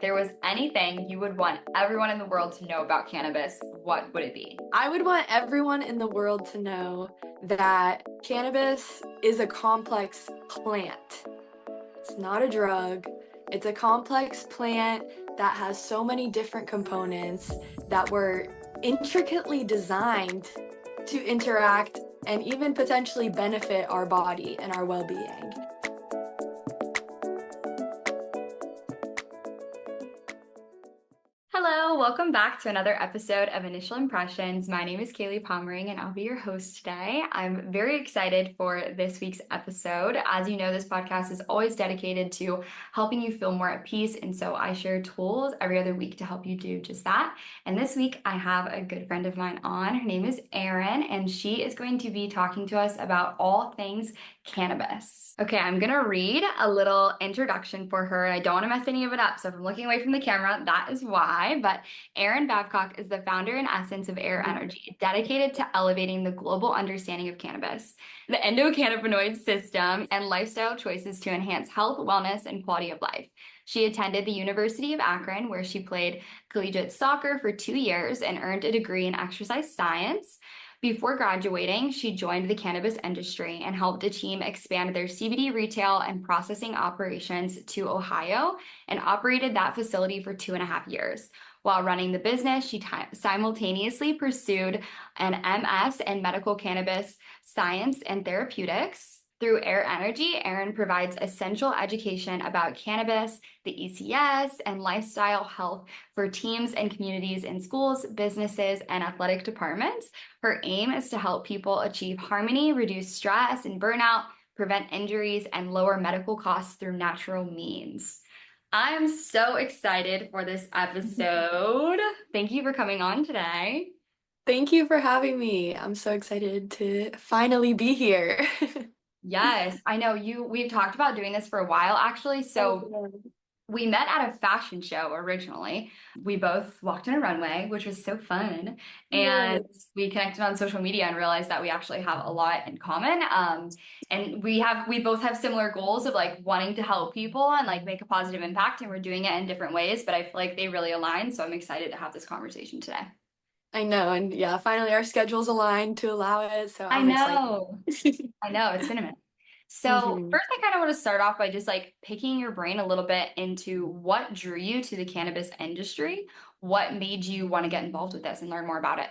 there was anything you would want everyone in the world to know about cannabis, what would it be? I would want everyone in the world to know that cannabis is a complex plant. It's not a drug. It's a complex plant that has so many different components that were intricately designed to interact and even potentially benefit our body and our well-being. Hello, welcome back to another episode of Initial Impressions. My name is Kayli Pommering and I'll be your host today. I'm very excited for this week's episode. As you know, this podcast is always dedicated to helping you feel more at peace, and so I share tools every other week to help you do just that. And this week I have a good friend of mine on. Her name is Erin, and she is going to be talking to us about all things cannabis. Okay, I'm gonna read a little introduction for her. I don't want to mess any of it up, so if I'm looking away from the camera, that is why. But Erin Babcock is the founder and essence of EEErinergy, dedicated to elevating the global understanding of cannabis, the endocannabinoid system, and lifestyle choices to enhance health, wellness, and quality of life. She attended the University of Akron, where she played collegiate soccer for 2 years and earned a degree in exercise science. Before graduating, she joined the cannabis industry and helped a team expand their CBD retail and processing operations to Ohio, and operated that facility for 2.5 years. While running the business, she simultaneously pursued an MS in medical cannabis science and therapeutics. Through EERenergy, Erin provides essential education about cannabis, the ECS, and lifestyle health for teams and communities in schools, businesses, and athletic departments. Her aim is to help people achieve harmony, reduce stress and burnout, prevent injuries, and lower medical costs through natural means. I am so excited for this episode. Thank you for coming on today. Thank you for having me. I'm so excited to finally be here. Yes, I know we've talked about doing this for a while, actually. So we met at a fashion show originally. We both walked in a runway, which was so fun. And we connected on social media and realized that we actually have a lot in common. And we both have similar goals of like wanting to help people and like make a positive impact. And we're doing it in different ways, but I feel like they really align. So I'm excited to have this conversation today. I know, and yeah, finally our schedules aligned to allow it, so I I'm excited. know. I know, it's been a minute. So Mhm. first, I kind of want to start off by just like picking your brain a little bit into what drew you to the cannabis industry. What made you want to get involved with this and learn more about it?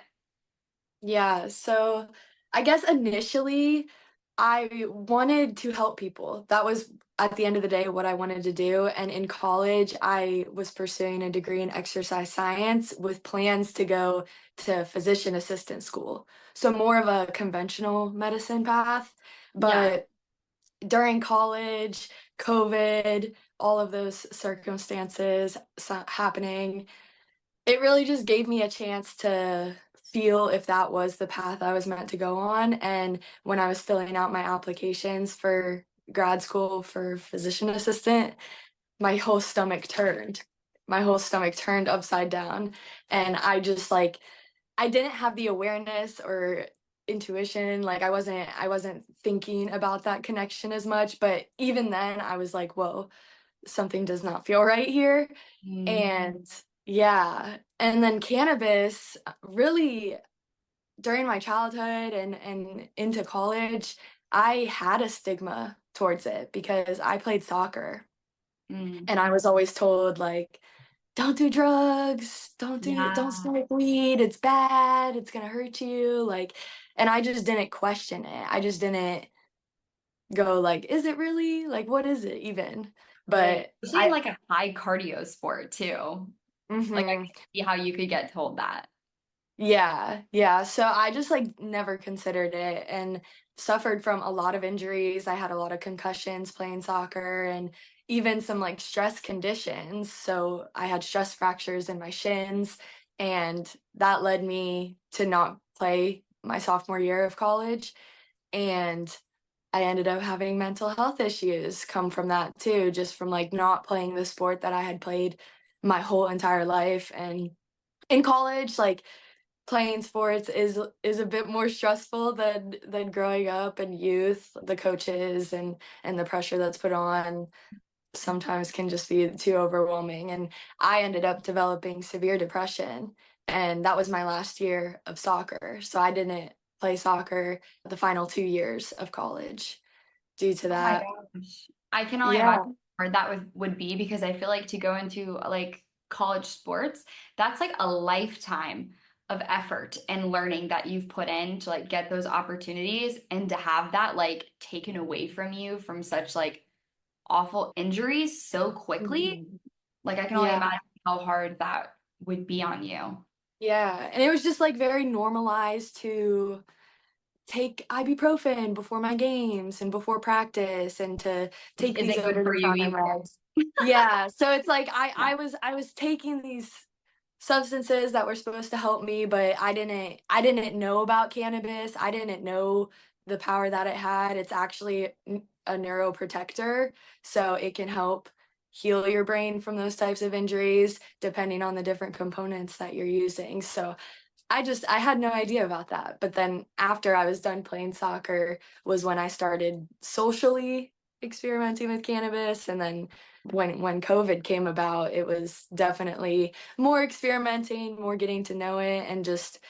Yeah, so I guess initially I wanted to help people. That was at the end of the day what I wanted to do. And in college, I was pursuing a degree in exercise science with plans to go to physician assistant school. So more of a conventional medicine path. Yeah. But during college, COVID, all of those circumstances happening, it really just gave me a chance to feel if that was the path I was meant to go on. And when I was filling out my applications for grad school for physician assistant, my whole stomach turned. My whole stomach turned upside down. And I just like, I didn't have the awareness or intuition. Like I wasn't thinking about that connection as much. But even then I was like, whoa, something does not feel right here. Mm. And yeah, and then cannabis really during my childhood and into college, I had a stigma towards it because I played soccer Mm. and I was always told like don't do drugs, don't Yeah. smoke weed, it's bad, it's gonna hurt you, like, and I just didn't question it. I just didn't go like, is it really? Like what is it even? Right. But Especially in I like a high cardio sport too. Like I mhm. can see how you could get told that. Yeah, yeah. So I just like never considered it and suffered from a lot of injuries. I had a lot of concussions playing soccer and even some like stress conditions. So I had stress fractures in my shins, and that led me to not play my sophomore year of college. And I ended up having mental health issues come from that too, just from like not playing the sport that I had played my whole entire life. And in college, like playing sports is a bit more stressful than growing up in youth, the coaches and the pressure that's put on. sometimes can just be too overwhelming. And I ended up developing severe depression, and that was my last year of soccer. So I didn't play soccer the final 2 years of college due to Oh my that. gosh. I can only Yeah. imagine how hard that would be because I feel like to go into like college sports, that's like a lifetime of effort and learning that you've put in to like get those opportunities and to have that like taken away from you from such like awful injuries so quickly. Mhm. Like I can only Yeah. imagine how hard that would be on you. Yeah. And it was just like very normalized to take ibuprofen before my games and before practice and to Which take these isn't good over for the you counter either. meds. Yeah. So it's like Yeah. I was taking these substances that were supposed to help me, but I didn't know about cannabis. I didn't know the power that it had. It's actually a neuroprotector, so it can help heal your brain from those types of injuries depending on the different components that you're using. So I had no idea about that. But then after I was done playing soccer was when I started socially experimenting with cannabis. And then when COVID came about, it was definitely more experimenting, more getting to know it, and just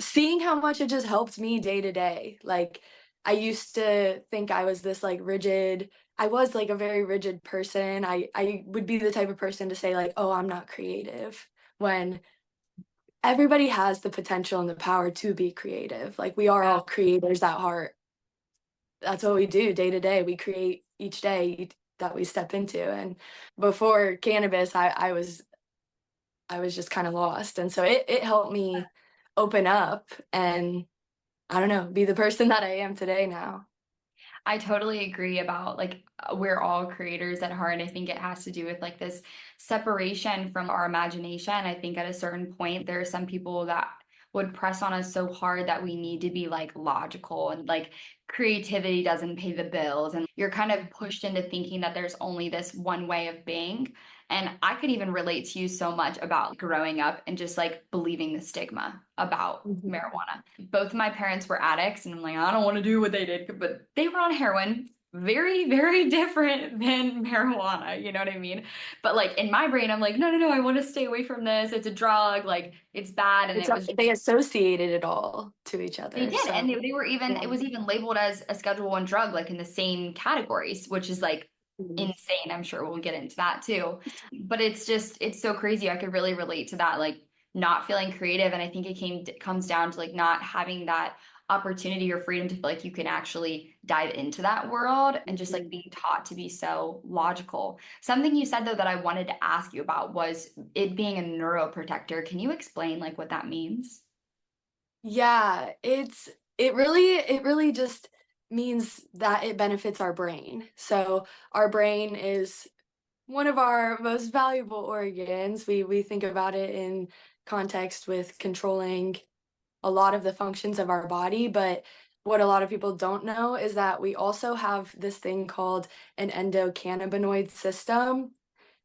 seeing how much it just helped me day to day. Like I used to think I was this like rigid, I was like a very rigid person. I would be the type of person to say like, "Oh, I'm not creative." When everybody has the potential and the power to be creative. Like we are Yeah. all creators at heart. That's what we do day to day. We create each day that we step into. And before cannabis, I was just kind of lost. And so it helped me open up and I don't know, be the person that I am today now. I totally agree about like we're all creators at heart. I think it has to do with like this separation from our imagination. I think at a certain point, there are some people that would press on us so hard that we need to be like logical and like creativity doesn't pay the bills. And you're kind of pushed into thinking that there's only this one way of being. And I could even relate to you so much about growing up and just like believing the stigma about Mhm. marijuana. Both of my parents were addicts, and I'm like, I don't want to do what they did, but they were on heroin. Very, very different than marijuana, you know what I mean? But like in my brain, I'm like, no, no, no, I want to stay away from this. It's a drug, like it's bad. And It's it was they associated it all to each they other. did, and So they were even yeah. it was even labeled as a Schedule One drug, like in the same categories, which is like Mhm. insane. I'm sure we'll get into that too. But it's just it's so crazy. I could really relate to that, like not feeling creative, and I think it comes down to like not having that opportunity or freedom to feel like you can actually dive into that world and just like Mhm. being taught to be so logical. Something you said though that I wanted to ask you about was it being a neuroprotector. Can you explain like what that means? Yeah, it really just means that it benefits our brain. So our brain is one of our most valuable organs. We think about it in context with controlling a lot of the functions of our body, but what a lot of people don't know is that we also have this thing called an endocannabinoid system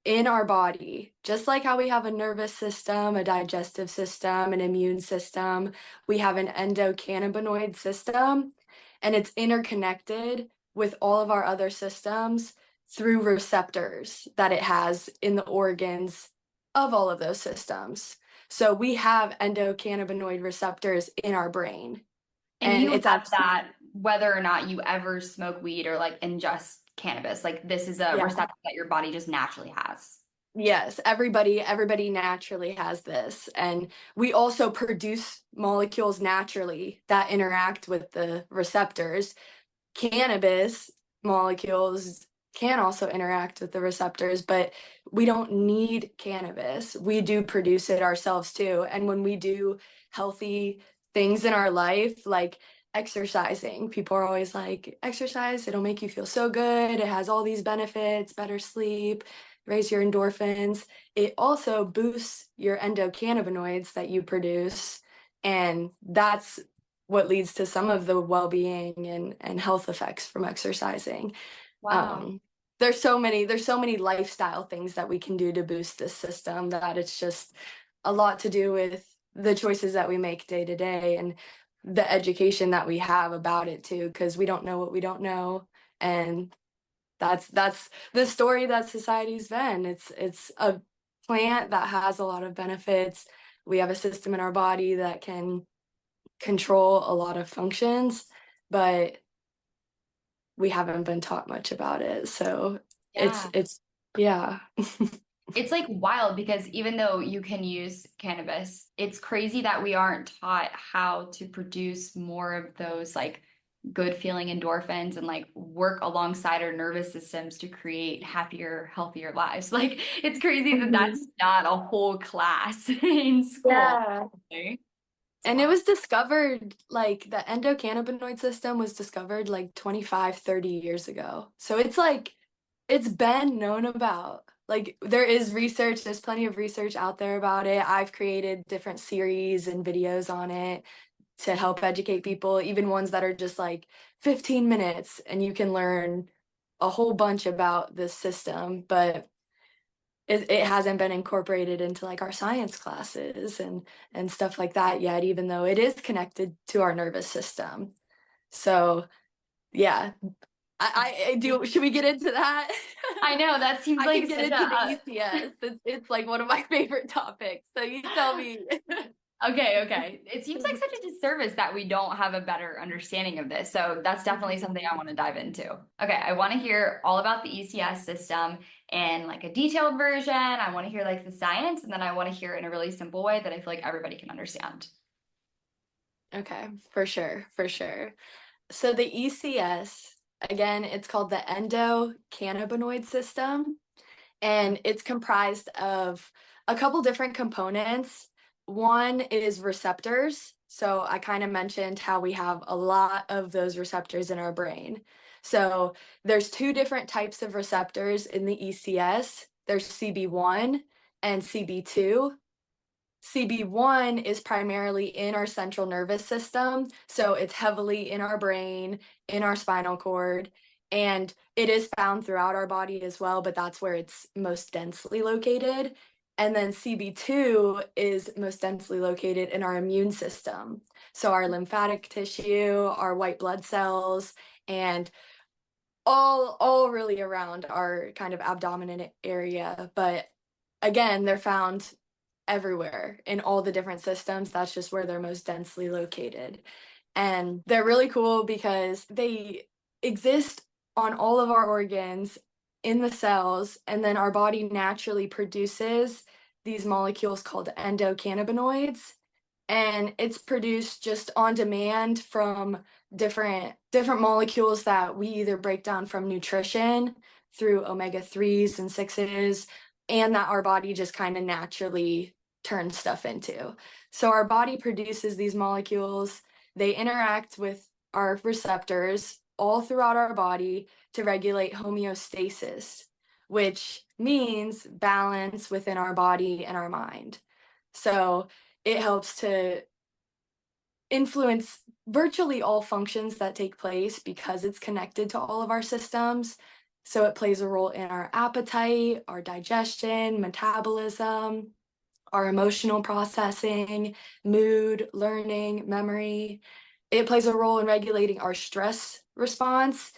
in our body. Just like how we have a nervous system, a digestive system, an immune system, we have an endocannabinoid system, and it's interconnected with all of our other systems through receptors that it has in the organs of all of those systems. So we have endocannabinoid receptors in our brain, And and you it's have actually, that whether or not you ever smoke weed or like ingest cannabis. Like this is a yeah. receptor that your body just naturally has. Yes, everybody naturally has this. And we also produce molecules naturally that interact with the receptors. Cannabis molecules can also interact with the receptors, but we don't need cannabis. We do produce it ourselves too. And when we do healthy things in our life, like exercising, people are always like, exercise, it'll make you feel so good. It has all these benefits, better sleep, raise your endorphins. It also boosts your endocannabinoids that you produce. And that's what leads to some of the well-being and health effects from exercising. Wow. Um, there's so many lifestyle things that we can do to boost this system that it's just a lot to do with the choices that we make day to day and the education that we have about it too, because we don't know what we don't know. And That's the story that society's been. It's a plant that has a lot of benefits. We have a system in our body that can control a lot of functions, but we haven't been taught much about it. So Yeah. it's yeah. It's like wild because even though you can use cannabis, it's crazy that we aren't taught how to produce more of those like good feeling endorphins and like work alongside our nervous systems to create happier, healthier lives. Like it's crazy that that's Mhm. not a whole class in school. Yeah. It's And it wild. was discovered, like the endocannabinoid system was discovered like 25, 30 years ago. So it's like it's been known about. Like there is research, there's plenty of research out there about it. I've created different series and videos on it to help educate people, even ones that are just like 15 minutes and you can learn a whole bunch about this system, but it hasn't been incorporated into like our science classes and stuff like that yet, even though it is connected to our nervous system. So yeah, I do. Should we get into that? I know that seems I like can get such into the a ECS. It's like one of my favorite topics. So you tell me. okay, okay. It seems like such a disservice that we don't have a better understanding of this. So that's definitely something I want to dive into. Okay, I want to hear all about the ECS system and like a detailed version. I want to hear like the science, and then I want to hear it in a really simple way that I feel like everybody can understand. Okay, for sure, for sure. So the ECS, again, it's called the endocannabinoid system, and it's comprised of a couple different components. One is receptors. So I kind of mentioned how we have a lot of those receptors in our brain. So there's two different types of receptors in the ECS. There's CB1 and CB2. CB1 is primarily in our central nervous system, so it's heavily in our brain, in our spinal cord, and it is found throughout our body as well, but that's where it's most densely located. And then CB2 is most densely located in our immune system. So our lymphatic tissue, our white blood cells, and all really around our kind of abdominal area. But again, they're found everywhere in all the different systems. That's just where they're most densely located. And they're really cool because they exist on all of our organs in the cells, and then our body naturally produces these molecules called endocannabinoids. And it's produced just on demand from different molecules that we either break down from nutrition through omega-3s and 6s, and that our body just kind of naturally turns stuff into. So our body produces these molecules, they interact with our receptors all throughout our body to regulate homeostasis, which means balance within our body and our mind. So it helps to influence virtually all functions that take place because it's connected to all of our systems. So it plays a role in our appetite, our digestion, metabolism, our emotional processing, mood, learning, memory. It plays a role in regulating our stress response,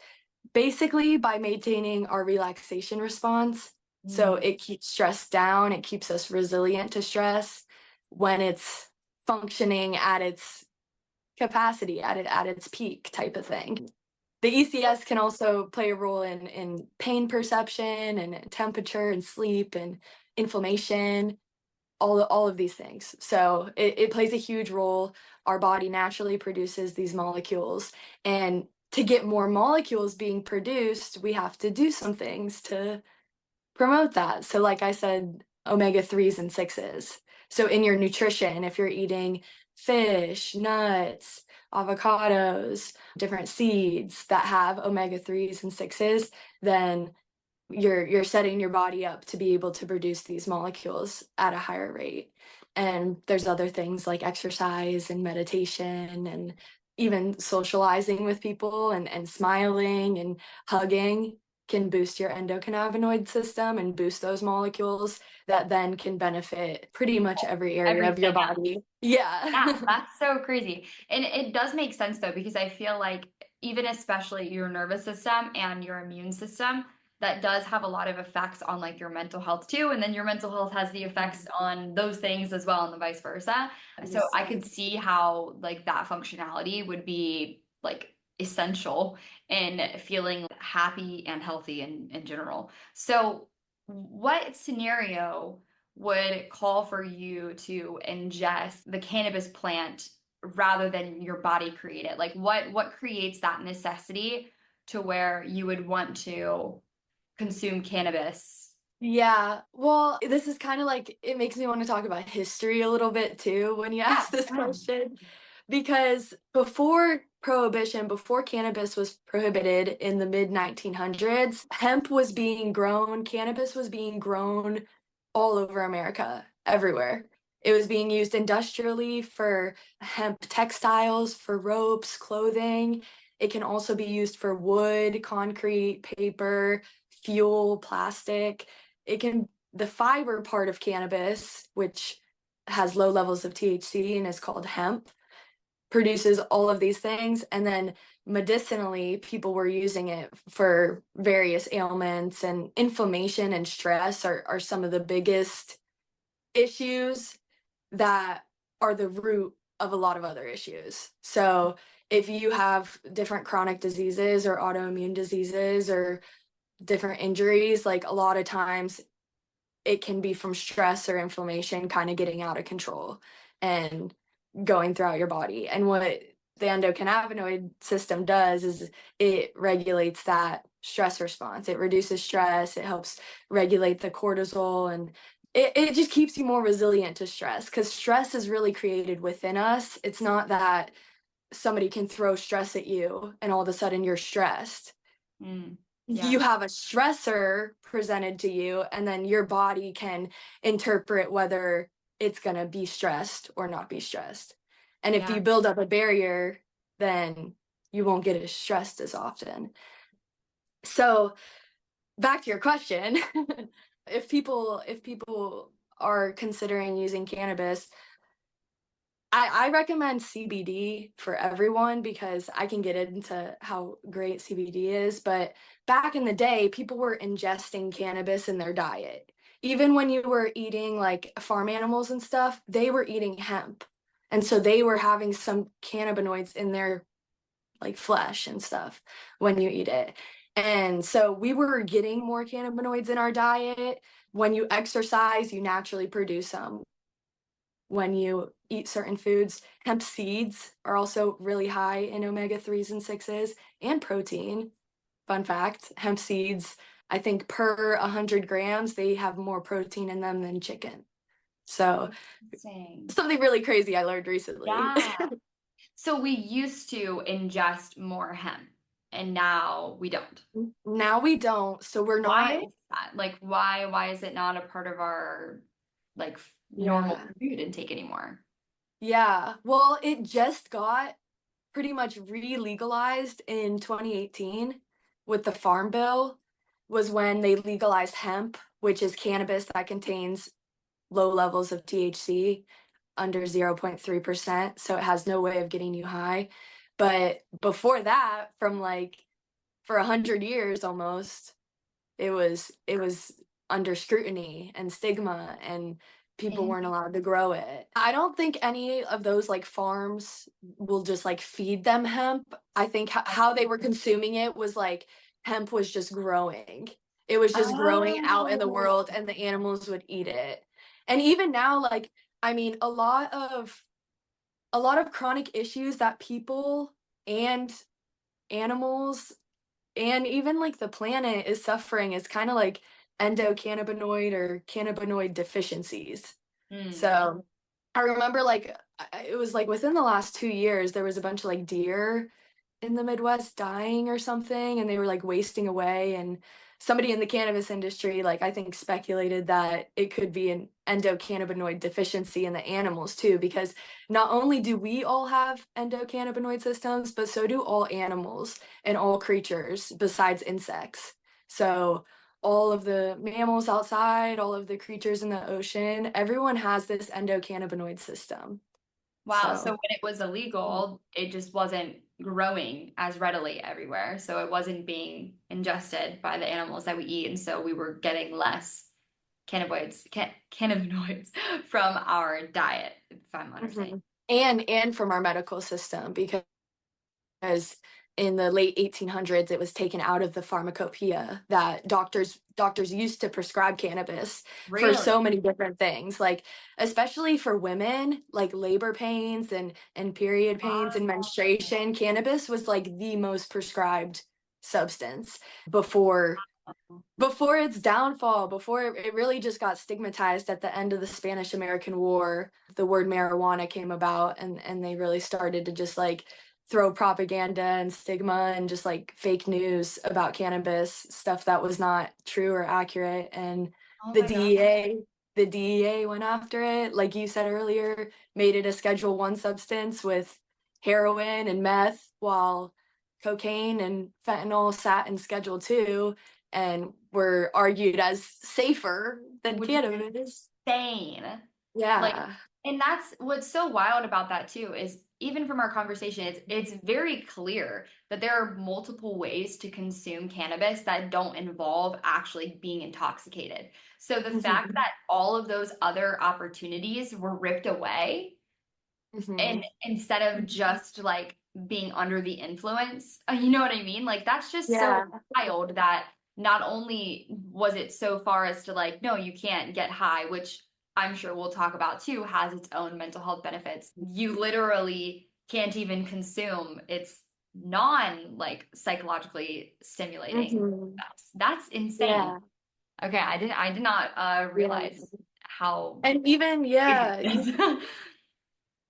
basically by maintaining our relaxation response. So Mm. it keeps stress down, it keeps us resilient to stress when it's functioning at its capacity, at its peak type of thing. The ECS can also play a role in pain perception and temperature and sleep and inflammation, all of these things. So it plays a huge role. Our body naturally produces these molecules, and to get more molecules being produced, we have to do some things to promote that. So like I said, omega-3s and 6s. So in your nutrition, if you're eating fish, nuts, avocados, different seeds that have omega-3s and 6s, then you're setting your body up to be able to produce these molecules at a higher rate. And there's other things like exercise and meditation and even socializing with people and smiling and hugging can boost your endocannabinoid system and boost those molecules that then can benefit pretty much every area of your Everything. body. Yeah, Yeah. that's so crazy. And it does make sense though, because I feel like even especially your nervous system and your immune system, that does have a lot of effects on like your mental health too. And then your mental health has the effects on those things as well, and the vice versa. So I could see how like that functionality would be like essential in feeling happy and healthy in general. So what scenario would call for you to ingest the cannabis plant rather than your body create it? Like what creates that necessity to where you would want to consume cannabis? Yeah, well, this is kind of like, it makes me want to talk about history a little bit too when you Yeah. ask this question. Because before prohibition, before cannabis was prohibited in the mid 1900s, hemp was being grown, cannabis was being grown all over America, everywhere. It was being used industrially for hemp textiles, for ropes, clothing. It can also be used for wood, concrete, paper, fuel, plastic. The fiber part of cannabis, which has low levels of THC and is called hemp, produces all of these things. And then medicinally, people were using it for various ailments, and inflammation and stress are some of the biggest issues that are the root of a lot of other issues. So if you have different chronic diseases or autoimmune diseases or different injuries, like a lot of times it can be from stress or inflammation kind of getting out of control and going throughout your body. And what the endocannabinoid system does is it regulates that stress response. It reduces stress, it helps regulate the cortisol, and it just keeps you more resilient to stress, because stress is really created within us. It's not that somebody can throw stress at you and all of a sudden you're stressed. Yeah. You have a stressor presented to you, and then your body can interpret whether it's going to be stressed or not be stressed. And if Yeah. you build up a barrier, then you won't get as stressed as often. So back to your question, if people are considering using cannabis, I recommend CBD for everyone, because I can get into how great CBD is. But back in the day, people were ingesting cannabis in their diet. Even when you were eating like farm animals and stuff, they were eating hemp. And so they were having some cannabinoids in their like flesh and stuff when you eat it. And so we were getting more cannabinoids in our diet. When you exercise, you naturally produce some. When you eat certain foods, hemp seeds are also really high in omega-3s and 6s and protein. Fun fact, hemp seeds, I think per 100 grams, they have more protein in them than chicken. So something really crazy I learned recently. Yeah. So we used to ingest more hemp and now we don't. Now we don't. So we're Why not. is that? Like why is it not a part of our like normal food intake anymore? Yeah. Well, it just got pretty much re-legalized in 2018 with the Farm Bill, was when they legalized hemp, which is cannabis that contains low levels of THC, under 0.3%. So it has no way of getting you high. But before that, from like for 100 years almost, it was under scrutiny and stigma, and people weren't allowed to grow it. I don't think any of those like farms will just like feed them hemp. I think how they were consuming it was like hemp was just growing. It was just growing out in the world, and the animals would eat it. And even now, like, I mean, a lot of chronic issues that people and animals and even like the planet is suffering is kind of like endocannabinoid or cannabinoid deficiencies. So I remember like it was like within the last 2 years there was a bunch of like deer in the Midwest dying or something, and they were like wasting away. And somebody in the cannabis industry, like I think, speculated that it could be an endocannabinoid deficiency in the animals too, because not only do we all have endocannabinoid systems, but so do all animals and all creatures besides insects. So all of the mammals outside, all of the creatures in the ocean, everyone has this endocannabinoid system. Wow. So So when it was illegal, it just wasn't growing as readily everywhere. So it wasn't being ingested by the animals that we eat. And so we were getting less cannabinoids from our diet, if I'm understanding. Mhm. And from our medical system, because in the late 1800s it was taken out of the pharmacopoeia that doctors used to prescribe cannabis for Really? so many different things, like especially for women, like labor pains and period pains and menstruation. Cannabis was like the most prescribed substance before its downfall, before it really just got stigmatized at the end of the Spanish American War. The word marijuana came about, and they really started to just like throw propaganda and stigma and just like fake news about cannabis, stuff that was not true or accurate. And Oh the my God. DEA, the DEA went after it, like you said earlier, made it a Schedule 1 substance with heroin and meth, while cocaine and fentanyl sat in Schedule 2 and were argued as safer than Which is cannabis. insane. Like, Yeah. and that's what's so wild about that too, is even from our conversation, it's very clear that there are multiple ways to consume cannabis that don't involve actually being intoxicated. So the fact Mhm. that all of those other opportunities were ripped away, and Mhm. instead of just like being under the influence, you know what I mean? Like that's just so Yeah. wild that not only was it so far as to like, no, you can't get high, which I'm sure we'll talk about too, has its own mental health benefits. You literally can't even consume. It's non like psychologically stimulating. Mhm. That's insane. Yeah. Okay, I did not Yeah. realize how And even, big yeah, it is.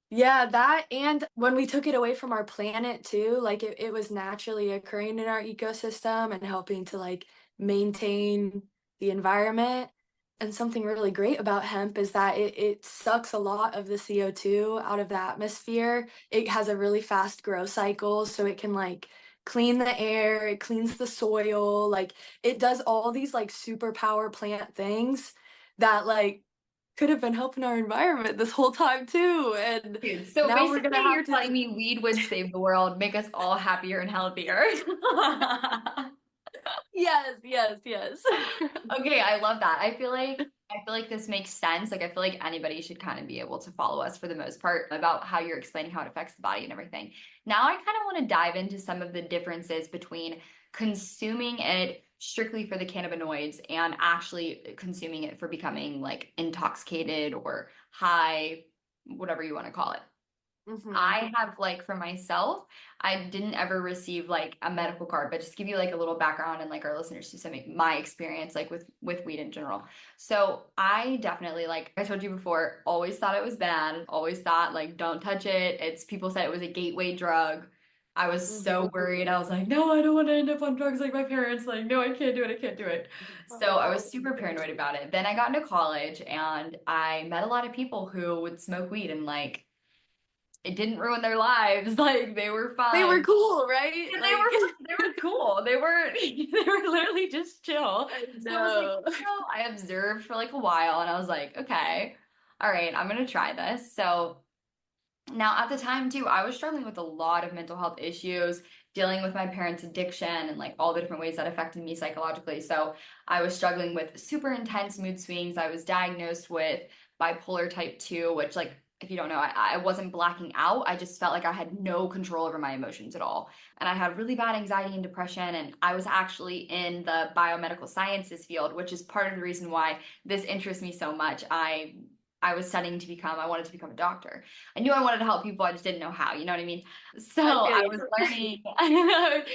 yeah, that, and when we took it away from our planet too, like it was naturally occurring in our ecosystem and helping to like maintain the environment. And something really great about hemp is that it sucks a lot of the CO2 out of the atmosphere. It has a really fast growth cycle, so it can like clean the air, it cleans the soil, like it does all these like superpower plant things that like could have been helping our environment this whole time too. And Dude, so now we're gonna basically have you're to. telling me weed would save the world, make us all happier and healthier. Yes, yes, yes. Okay, I love that. I feel like this makes sense. Like I feel like anybody should kind of be able to follow us for the most part about how you're explaining how it affects the body and everything. Now I kind of want to dive into some of the differences between consuming it strictly for the cannabinoids and actually consuming it for becoming like intoxicated or high, whatever you want to call it. Hmm. I have like for myself, I didn't ever receive like a medical card, but just give you like a little background and like our listeners to some my experience like with weed in general. So I definitely like I told you before, always thought it was bad, always thought like don't touch it. It's people said it was a gateway drug. I was so Hmm. worried. I was like, no, I don't want to end up on drugs like my parents. Like, no, I can't do it. I can't do it. So I was super paranoid about it. Then I got into college and I met a lot of people who would smoke weed and like it didn't ruin their lives. Like they were They were fine. cool, right? And Like, they were cool. They were they were literally just chill. I So I was like, know. I observed for like a while and I was like, okay, all right, I'm gonna try this. So now at the time too, I was struggling with a lot of mental health issues, dealing with my parents' addiction and like all the different ways that affected me psychologically. So I was struggling with super intense mood swings. I was diagnosed with bipolar type 2, which like if you don't know, I wasn't blacking out. I just felt like I had no control over my emotions at all. And I had really bad anxiety and depression. And I was actually in the biomedical sciences field, which is part of the reason why this interests me so much. I was studying to become, I wanted to become a doctor. I knew I wanted to help people, I just didn't know how, you know what I mean? So I feel I you. was learning,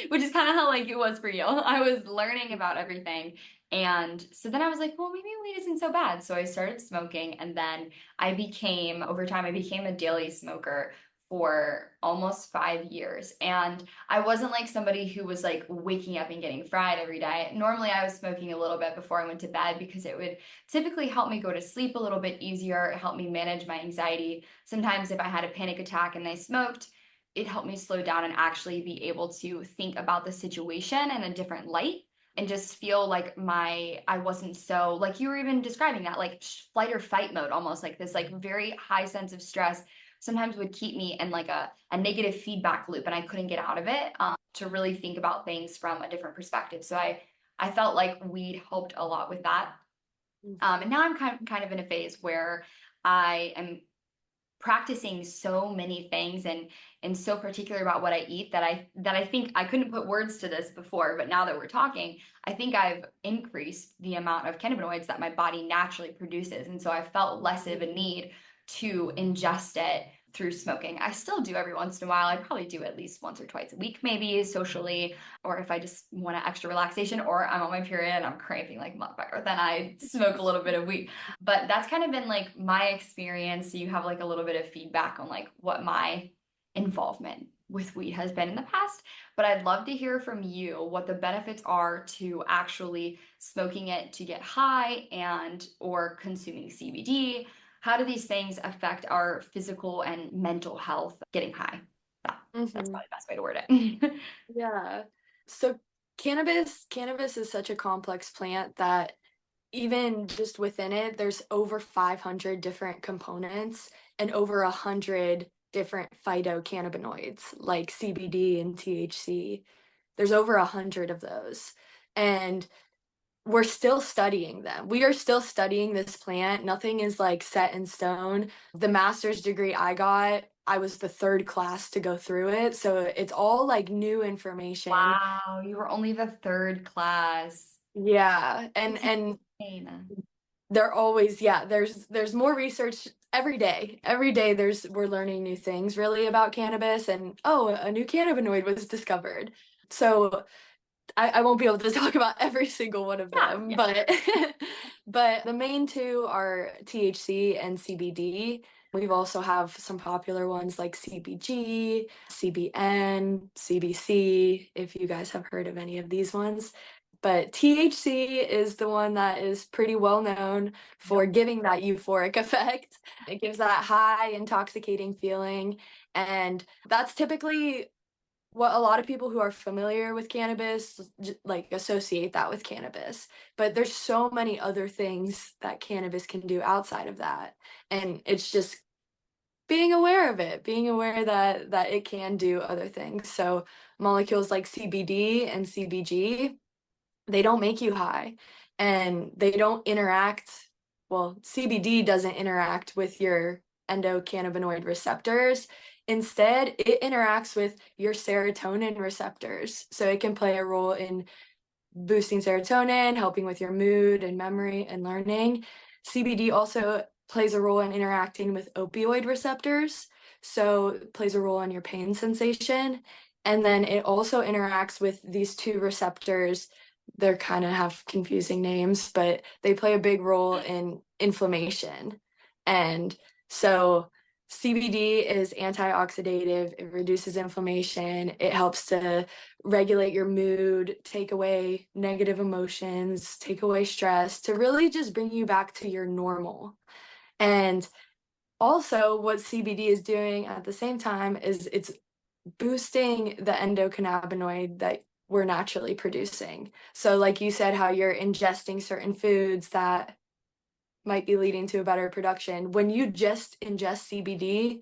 which is kind of how like it was for you. I was learning about everything. And so then I was like, well, maybe weed isn't so bad. So I started smoking and then over time, I became a daily smoker for almost 5 years. And I wasn't like somebody who was like waking up and getting fried every day. Normally, I was smoking a little bit before I went to bed because it would typically help me go to sleep a little bit easier, help me manage my anxiety. Sometimes if I had a panic attack and I smoked, it helped me slow down and actually be able to think about the situation in a different light and just feel like I wasn't so like you were even describing that like flight or fight mode, almost like this like very high sense of stress. sometimes would keep me in like a negative feedback loop, and I couldn't get out of it, to really think about things from a different perspective. So I felt like weed helped a lot with that. And now I'm kind of in a phase where I am practicing so many things and so particular about what I eat that I think I couldn't put words to this before, but now that we're talking, I think I've increased the amount of cannabinoids that my body naturally produces. And so I felt less of a need to ingest it through smoking. I still do every once in a while. I probably do at least once or twice a week, maybe socially, or if I just want an extra relaxation, or I'm on my period and I'm cramping like a motherfucker, then I smoke a little bit of weed. But that's kind of been like my experience. So you have like a little bit of feedback on like what my involvement with weed has been in the past. But I'd love to hear from you what the benefits are to actually smoking it to get high and or consuming CBD. How do these things affect our physical and mental health getting high? That's Mm-hmm. probably the best way to word it. Yeah. So cannabis is such a complex plant that even just within it, there's over 500 different components and over 100 different phytocannabinoids like CBD and THC. There's over 100 of those. And we're still studying them. We are still studying this plant. Nothing is like set in stone. The master's degree I got, I was the third class to go through it. So it's all like new information. Wow, you were only the third class. Yeah. That's And insane. they're always, yeah, there's more research every day. Every day we're learning new things really about cannabis, and oh, a new cannabinoid was discovered. So I won't be able to talk about every single one of Yeah, them, yeah. but but the main two are THC and CBD. We've also have some popular ones like CBG, CBN, CBC, if you guys have heard of any of these ones. But THC is the one that is pretty well known for Yep. giving that euphoric effect. It gives that high, intoxicating feeling. And that's typically what a lot of people who are familiar with cannabis like associate that with cannabis, but there's so many other things that cannabis can do outside of that, and it's just being aware of it, being aware that it can do other things. So molecules like CBD and CBG, they don't make you high, and they don't interact. Well, CBD doesn't interact with your endocannabinoid receptors. Instead, it interacts with your serotonin receptors. So it can play a role in boosting serotonin, helping with your mood and memory and learning. CBD also plays a role in interacting with opioid receptors. So it plays a role in your pain sensation. And then it also interacts with these two receptors. They're kind of have confusing names, but they play a big role in inflammation. And so CBD is antioxidative, it reduces inflammation, it helps to regulate your mood, take away negative emotions, take away stress, to really just bring you back to your normal. And also, what CBD is doing at the same time is it's boosting the endocannabinoid that we're naturally producing. So, like you said, how you're ingesting certain foods that might be leading to a better production. When you just ingest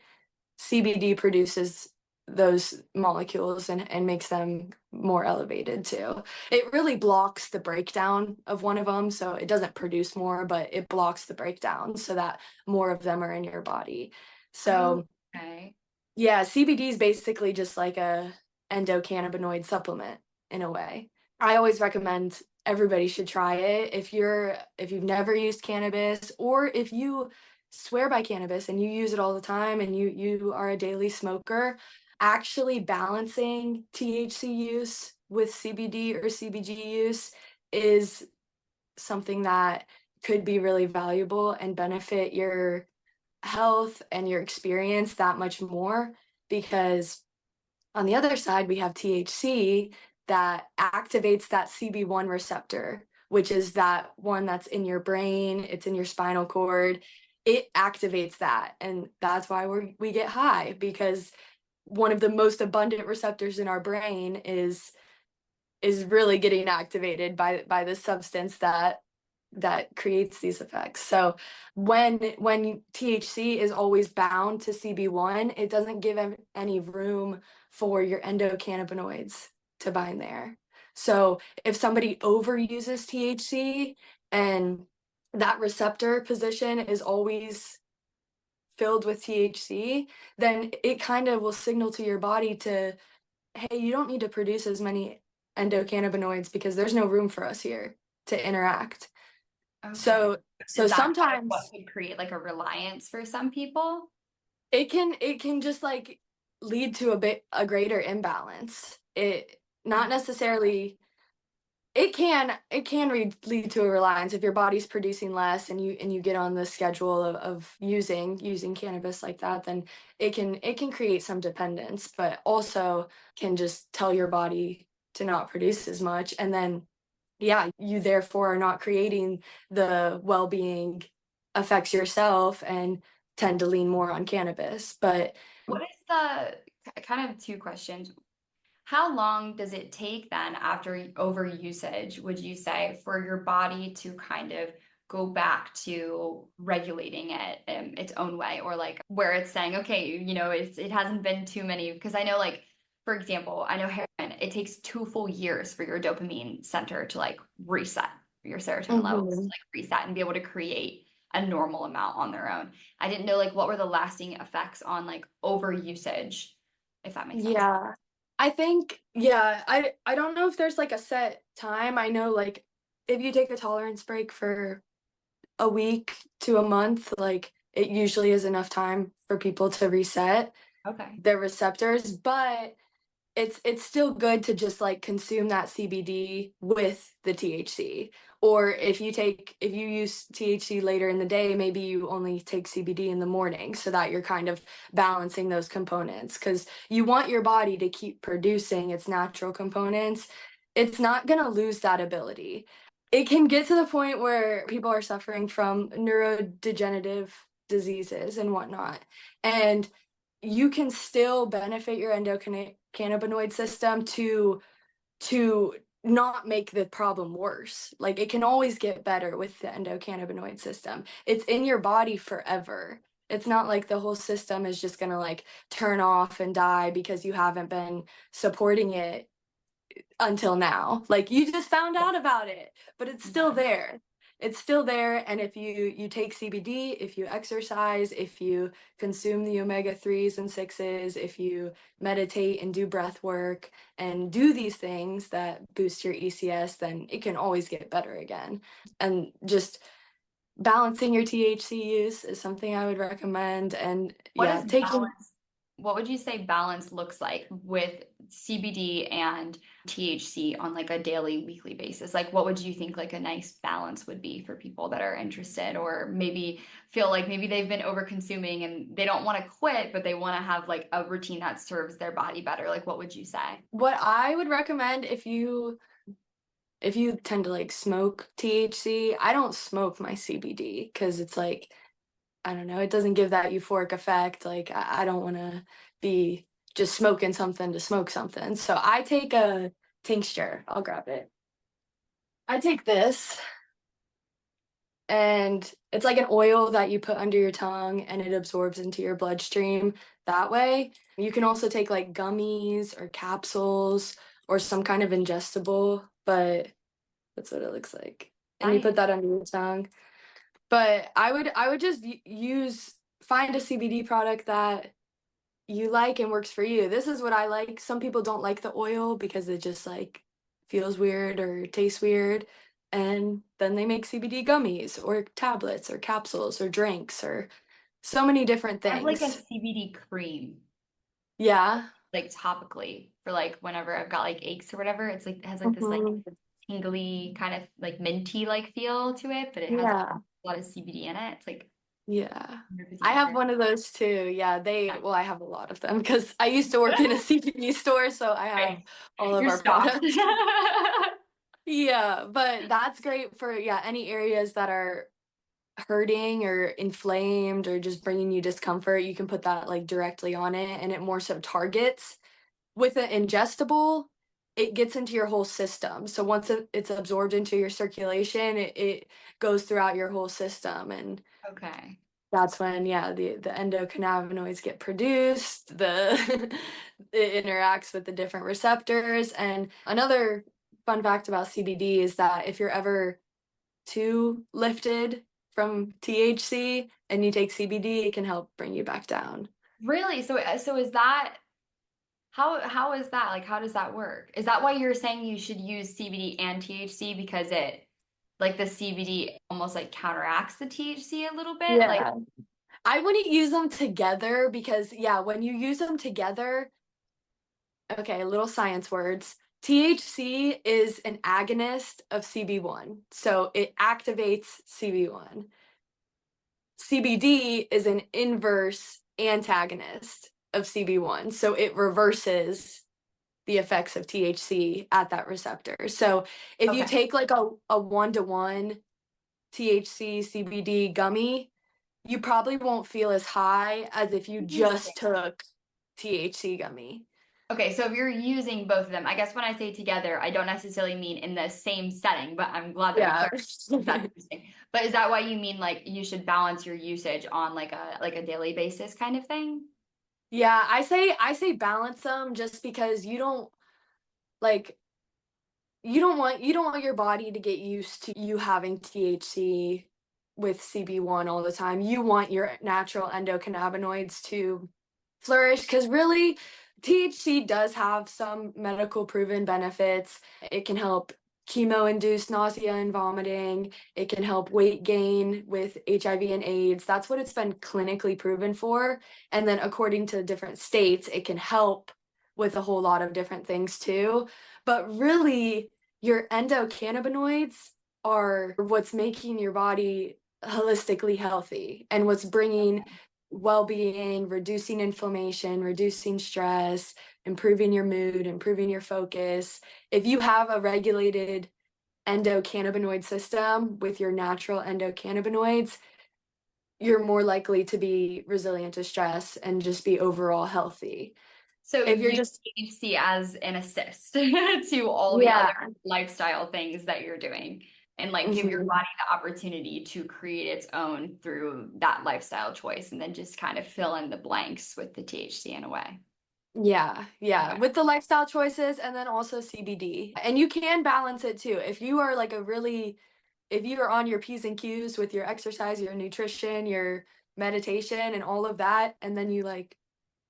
CBD produces those molecules and makes them more elevated too. It really blocks the breakdown of one of them, so it doesn't produce more, but it blocks the breakdown so that more of them are in your body. Oh, So okay. yeah, CBD is basically just like a endocannabinoid supplement in a way. I always recommend everybody should try it if you've never used cannabis, or if you swear by cannabis and you use it all the time and you are a daily smoker. Actually balancing THC use with CBD or CBG use is something that could be really valuable and benefit your health and your experience that much more, because on the other side we have THC that activates that CB1 receptor, which is that one that's in your brain, it's in your spinal cord. It activates that, and that's why we get high, because one of the most abundant receptors in our brain is really getting activated by this substance that that creates these effects. So when THC is always bound to CB1, it doesn't give any room for your endocannabinoids to bind there. So if somebody overuses THC and that receptor position is always filled with THC, then it kind of will signal to your body to, hey, you don't need to produce as many endocannabinoids because there's no room for us here to interact. Okay. So Is that kind of sometimes what could create like a reliance for some people? it can just like lead to a greater imbalance. It not necessarily lead to a reliance if your body's producing less and you get on the schedule of using cannabis like that, then it can create some dependence, but also can just tell your body to not produce as much, and then yeah, you therefore are not creating the well-being affects yourself and tend to lean more on cannabis. But What is the kind of two questions? How long does it take then after overusage, would you say, for your body to kind of go back to regulating it in its own way, or like where it's saying, okay, it hasn't been too many, because I know like, for example, I know heroin, it takes 2 full years for your dopamine center to like reset, your serotonin levels to Mhm. like reset and be able to create a normal amount on their own. I didn't know like what were the lasting effects on like overusage, if that makes sense. Yeah. I think, yeah, I don't know if there's like a set time. I know like if you take a tolerance break for a week to a month, like it usually is enough time for people to reset Okay. their receptors, but it's still good to just like consume that CBD with the THC. Or if you use THC later in the day, maybe you only take CBD in the morning so that you're kind of balancing those components, because you want your body to keep producing its natural components. It's not going to lose that ability. It can get to the point where people are suffering from neurodegenerative diseases and whatnot. And you can still benefit your endocannabinoid system to not make the problem worse. Like it can always get better with the endocannabinoid system. It's in your body forever. It's not like the whole system is just going to like turn off and die because you haven't been supporting it until now. Like you just found out about it, but it's still Yeah. there. It's still there. And if you take CBD, if you exercise, if you consume the omega 3s and 6s, if you meditate and do breath work and do these things that boost your ECS, then it can always get better again. And just balancing your THC use is something I would recommend. And What yeah, does taking balance, what would you say balance looks like with CBD and THC on like a daily, weekly basis? Like, what would you think like a nice balance would be for people that are interested, or maybe feel like maybe they've been over consuming and they don't want to quit, but they want to have like a routine that serves their body better? Like, what would you say? what I would recommend if you tend to like smoke THC, I don't smoke my CBD because it's like, I don't know, it doesn't give that euphoric effect. Like, I don't want to be just smoking something to smoke something. So I take a tincture. I'll grab it. I take this, and it's like an oil that you put under your tongue and it absorbs into your bloodstream that way. You can also take like gummies or capsules or some kind of ingestible, but that's what it looks like. And you put Nice. that under your tongue. But I would just find a CBD product that you like and works for you. This is what I like. Some people don't like the oil because it just like feels weird or tastes weird. And then they make CBD gummies or tablets or capsules or drinks or so many different I have like a things. CBD cream, Yeah. like topically for like whenever I've got like aches or whatever. It's like it has like this like Mhm. tingly kind of like minty like feel to it, but it has like Yeah. a lot of CBD in it. It's like Yeah. I 100% have agree. one of those too. Yeah, Yeah. well, I have a lot of them because I used to work in a CBD store, so I have Okay. all of You're our stocked. products. Yeah, but that's great for, yeah, any areas that are hurting or inflamed or just bringing you discomfort. You can put that like directly on it, and it more so targets with an ingestible. it gets into your whole system. So once it's absorbed into your circulation, it goes throughout your whole system. And Okay. that's when, yeah, the endocannabinoids get produced, the it interacts with the different receptors. And another fun fact about CBD is that if you're ever too lifted from THC and you take CBD, it can help bring you back down. Really? So is that how is that? Like, how does that work? Is that why you're saying you should use CBD and THC because it like the CBD almost like counteracts the THC a little bit? Like, Yeah. I wouldn't use them together because, yeah, when you use them together, okay, little science words. THC is an agonist of CB1, so it activates CB1. CBD is an inverse antagonist of CB1, so it reverses the effects of THC at that receptor. So if you okay. take like a one-to-one THC CBD gummy, you probably won't feel as high as if you Interesting. just took THC gummy. Okay, so if you're using both of them, I guess when I say together, I don't necessarily mean in the same setting, but I'm glad that we Yeah. clarified. That's interesting. But is that why you mean like you should balance your usage on like a daily basis kind of thing? Yeah, I say balance them just because like you don't want your body to get used to you having THC with CB1 all the time. You want your natural endocannabinoids to flourish because really THC does have some medical proven benefits. It can help chemo induce nausea and vomiting. It can help weight gain with HIV and AIDS. That's what it's been clinically proven for. And then according to different states, it can help with a whole lot of different things too. But really, your endocannabinoids are what's making your body holistically healthy and what's bringing well-being, reducing inflammation, reducing stress, improving your mood, improving your focus. If you have a regulated endocannabinoid system with your natural endocannabinoids, you're more likely to be resilient to stress and just be overall healthy. So If you're use just THC as an assist to all the other yeah. lifestyle things that you're doing and like give your Mhm. body the opportunity to create its own through that lifestyle choice and then just kind of fill in the blanks with the THC in a way. Yeah, yeah, Okay. with the lifestyle choices and then also CBD. And you can balance it too. If you are like if you are on your P's and Q's with your exercise, your nutrition, your meditation, and all of that, and then you like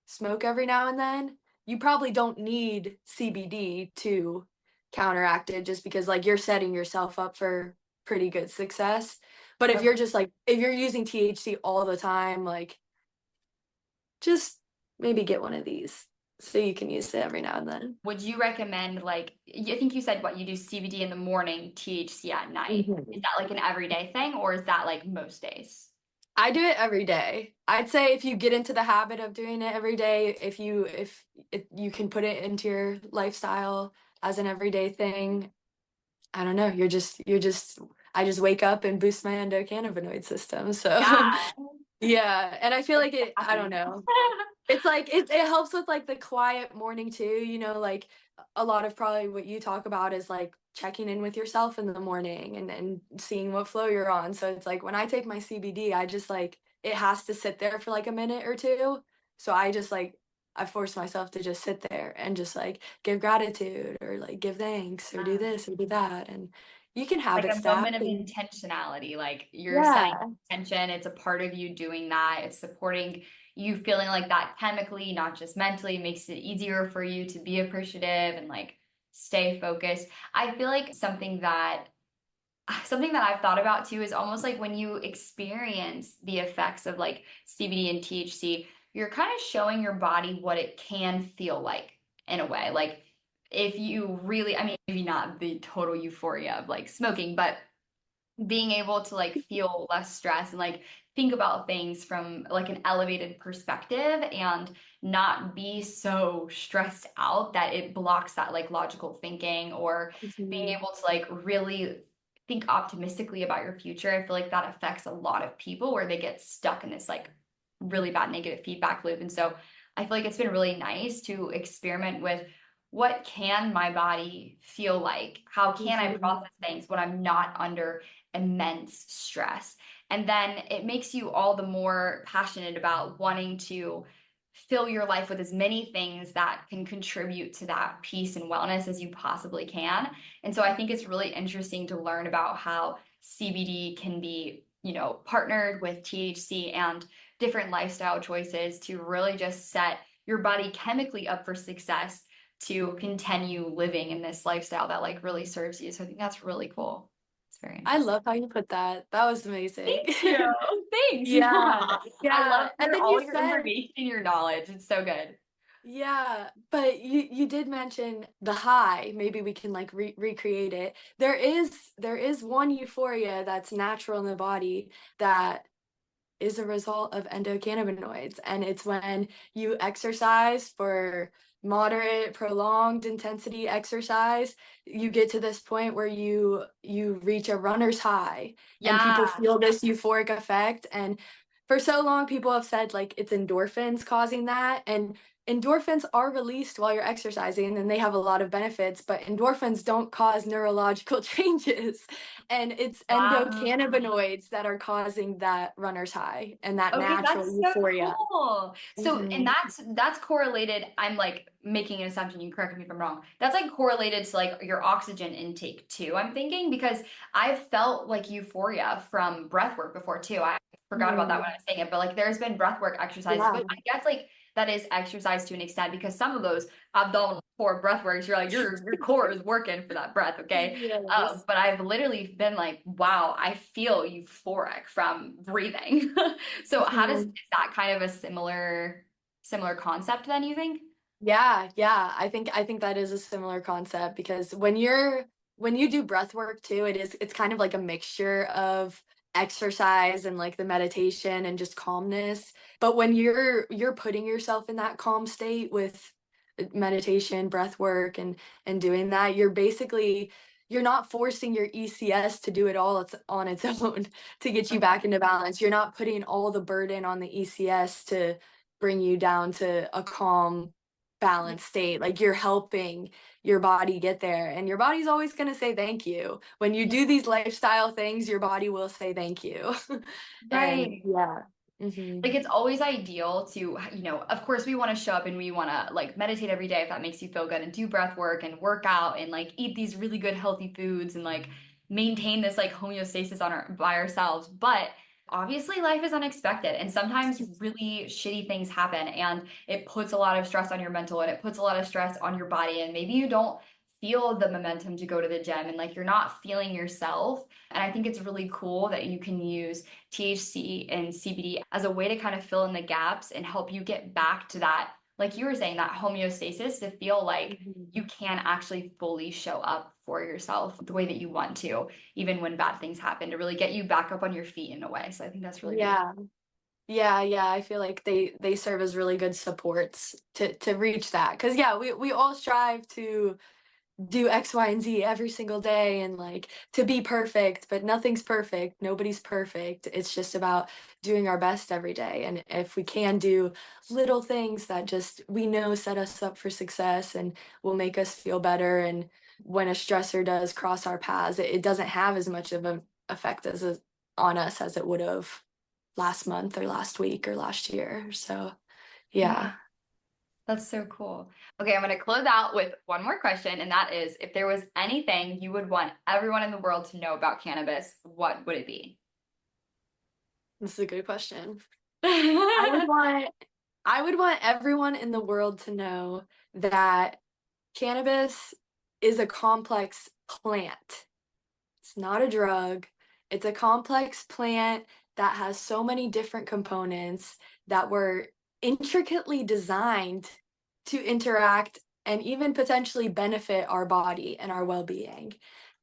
smoke every now and then, you probably don't need CBD to counteract it just because like you're setting yourself up for pretty good success. But if Okay. you're just like, if you're using THC all the time, like just maybe get one of these so you can use it every now and then. Would you recommend like I think you said what you do CBD in the morning, THC at night. Is Mhm. that like an everyday thing or is that like most days? I do it every day. I'd say if you get into the habit of doing it every day, if you can put it into your lifestyle as an everyday thing, I don't know, you're just I just wake up and boost my endocannabinoid system. So Yeah. yeah, and I feel It's like I don't happening. know. It's like it helps with like the quiet morning too, like a lot of probably what you talk about is like checking in with yourself in the morning and seeing what flow you're on. So it's like when I take my CBD, I just like it has to sit there for like a minute or two. So I just like I force myself to just sit there and just like give gratitude or like give thanks or do Yeah. this or do that. And you can Like habit a stack moment of and intentionality, like you're setting yeah. intention, it's a part of you doing that, it's supporting you feeling like that chemically, not just mentally, makes it easier for you to be appreciative and like stay focused. I feel like something that I've thought about too is almost like when you experience the effects of like CBD and THC, you're kind of showing your body what it can feel like in a way. Like if you really, I mean, maybe not the total euphoria of like smoking, but being able to like feel less stress and like think about things from like an elevated perspective and not be so stressed out that it blocks that like logical thinking or being Mhm. able to like really think optimistically about your future. I feel like that affects a lot of people where they get stuck in this like really bad negative feedback loop. And so I feel like it's been really nice to experiment with what can my body feel like? How can I Mhm. process things when I'm not under immense stress? And then it makes you all the more passionate about wanting to fill your life with as many things that can contribute to that peace and wellness as you possibly can. And so I think it's really interesting to learn about how CBD can be, partnered with THC and different lifestyle choices to really just set your body chemically up for success to continue living in this lifestyle that like really serves you. So I think that's really cool. It's very I interesting. love how you put that. That was amazing. Thank you. Thanks. Yeah, I yeah. love And your then all you your said, information, your knowledge. It's so good. yeah, but you did mention the high. Maybe we can like recreate it. There is one euphoria that's natural in the body that is a result of endocannabinoids. And it's when you exercise for moderate, prolonged intensity exercise, you get to this point where you reach a runner's high and people Yeah. feel this euphoric effect. And for so long, people have said like it's endorphins causing that. And endorphins are released while you're exercising and they have a lot of benefits, but endorphins don't cause neurological changes. And it's Wow. endocannabinoids that are causing that runner's high and that Okay, natural that's so euphoria. cool. So, and Hmm. that's correlated. I'm like making an assumption. You correct me if I'm wrong. That's like correlated to like your oxygen intake too. I'm thinking because I've felt like euphoria from breath work before too. I forgot about that when Mm, I was saying it, but like there's been breath work exercises, yeah. but I guess like that is exercise to an extent because some of those abdominal core breath works, you're like your core is working for that breath. Okay. Yes. But I've literally been like, wow, I feel euphoric from breathing. So is Mhm. that kind of a similar concept then you think? Yeah, yeah. I think that is a similar concept because when you do breath work too, it's kind of like a mixture of exercise and like the meditation and just calmness. But when you're putting yourself in that calm state with meditation, breath work and doing that, you're not forcing your ECS to do it all on its own to get you back Okay. into balance. You're not putting all the burden on the ECS to bring you down to a calm Yeah. balanced state. Like you're helping your body get there, and your body's always going to say thank you. When you Yeah. do these lifestyle things, your body will say thank you. And Right. yeah. Hmm. Like it's always ideal to, of course we want to show up and we want to like meditate every day if that makes you feel good and do breath work and work out and like eat these really good healthy foods and like maintain this like homeostasis on our by ourselves. But obviously life is unexpected and sometimes really shitty things happen and it puts a lot of stress on your mental and it puts a lot of stress on your body and maybe you don't feel the momentum to go to the gym and like you're not feeling yourself. And I think it's really cool that you can use THC and CBD as a way to kind of fill in the gaps and help you get back to that, like you were saying, that homeostasis to feel like Hmm. you can actually fully show up for yourself the way that you want to, even when bad things happen, to really get you back up on your feet in a way. So I think that's really beautiful. Yeah. Yeah, yeah, I feel like they serve as really good supports to reach that. Because yeah, we all strive to do X, Y, and Z every single day and like to be perfect, but nothing's perfect. Nobody's perfect. It's just about doing our best every day. And if we can do little things that just we know set us up for success and will make us feel better. And when a stressor does cross our paths, it doesn't have as much of an effect on us as it would have last month or last week or last year. So Yeah, yeah. that's so cool. Okay, I'm going to close out with one more question, and that is if there was anything you would want everyone in the world to know about cannabis, what would it be? This is a good question. I would want I would want everyone in the world to know that cannabis is a complex plant. It's not a drug. It's a complex plant that has so many different components that were intricately designed to interact and even potentially benefit our body and our well-being.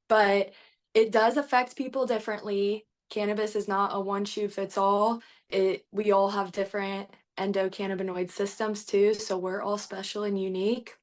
But it does affect people differently. Cannabis is not a one shoe fits all. We all have different endocannabinoid systems too, so we're all special and unique.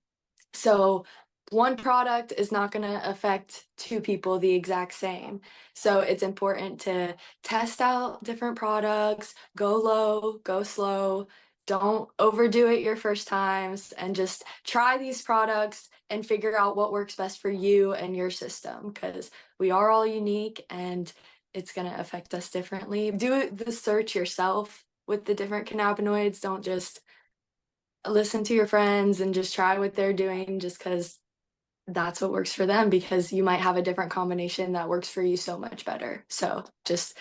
So one product is not going to affect two people the exact same. So it's important to test out different products, go low, go slow, don't overdo it your first times, and just try these products and figure out what works best for you and your system, because we are all unique and it's going to affect us differently. Do the search yourself with the different cannabinoids. Don't just listen to your friends and just try what they're doing just because that's what works for them, because you might have a different combination that works for you so much better. So just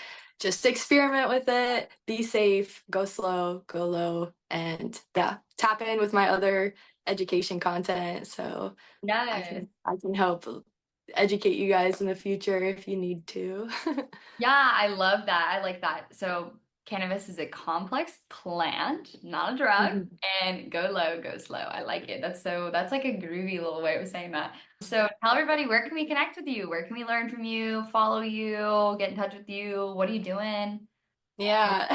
experiment with it, be safe, go slow, go low, and yeah, tap in with my other education content so Yes. I can help educate you guys in the future if you need to. Yeah, I love that. I like that. So cannabis is a complex plant, not a drug, Mhm. and go low, go slow. I like it. That's like a groovy little way of saying that. So tell everybody, where can we connect with you? Where can we learn from you, follow you, get in touch with you? What are you doing? Yeah.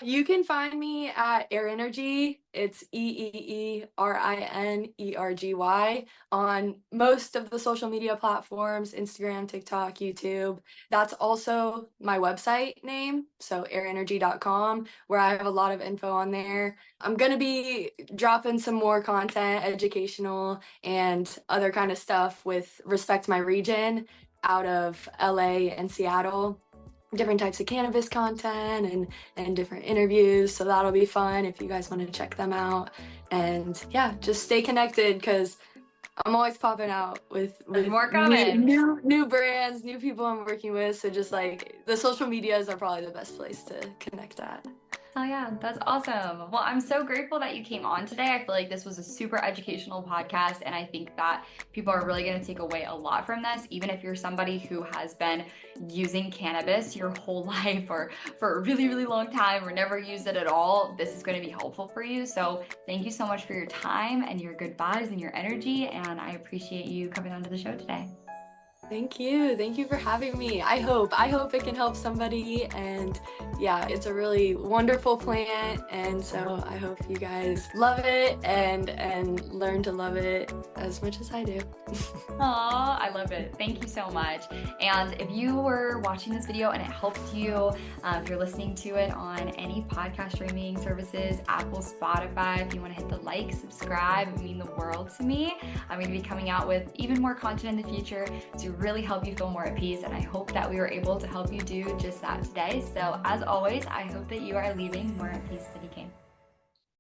You can find me at EEErinergy. It's EEErinergy on most of the social media platforms, Instagram, TikTok, YouTube. That's also my website name, so eerinergy.com, where I have a lot of info on there. I'm going to be dropping some more content, educational and other kind of stuff with respect to my region out of LA and Seattle, different types of cannabis content and different interviews, so that'll be fun if you guys want to check them out. And yeah, just stay connected, because I'm always popping out with There's more new coming. new brands, new people I'm working with. So just like the social medias are probably the best place to connect at. Oh yeah, that's awesome. Well, I'm so grateful that you came on today. I feel like this was a super educational podcast, and I think that people are really going to take away a lot from this, even if you're somebody who has been using cannabis your whole life or for a really, really long time or never used it at all. This is going to be helpful for you. So thank you so much for your time and your good vibes and your energy, and I appreciate you coming onto the show today. Thank you. Thank you for having me. I hope it can help somebody. And yeah, it's a really wonderful plant. And so I hope you guys love it and learn to love it as much as I do. Aw, I love it. Thank you so much. And if you were watching this video and it helped you, if you're listening to it on any podcast streaming services, Apple, Spotify, if you want to hit the like, subscribe, it would mean the world to me. I'm going to be coming out with even more content in the future to really help you feel more at peace. And I hope that we were able to help you do just that today. So as always, I hope that you are leaving more at peace than you came.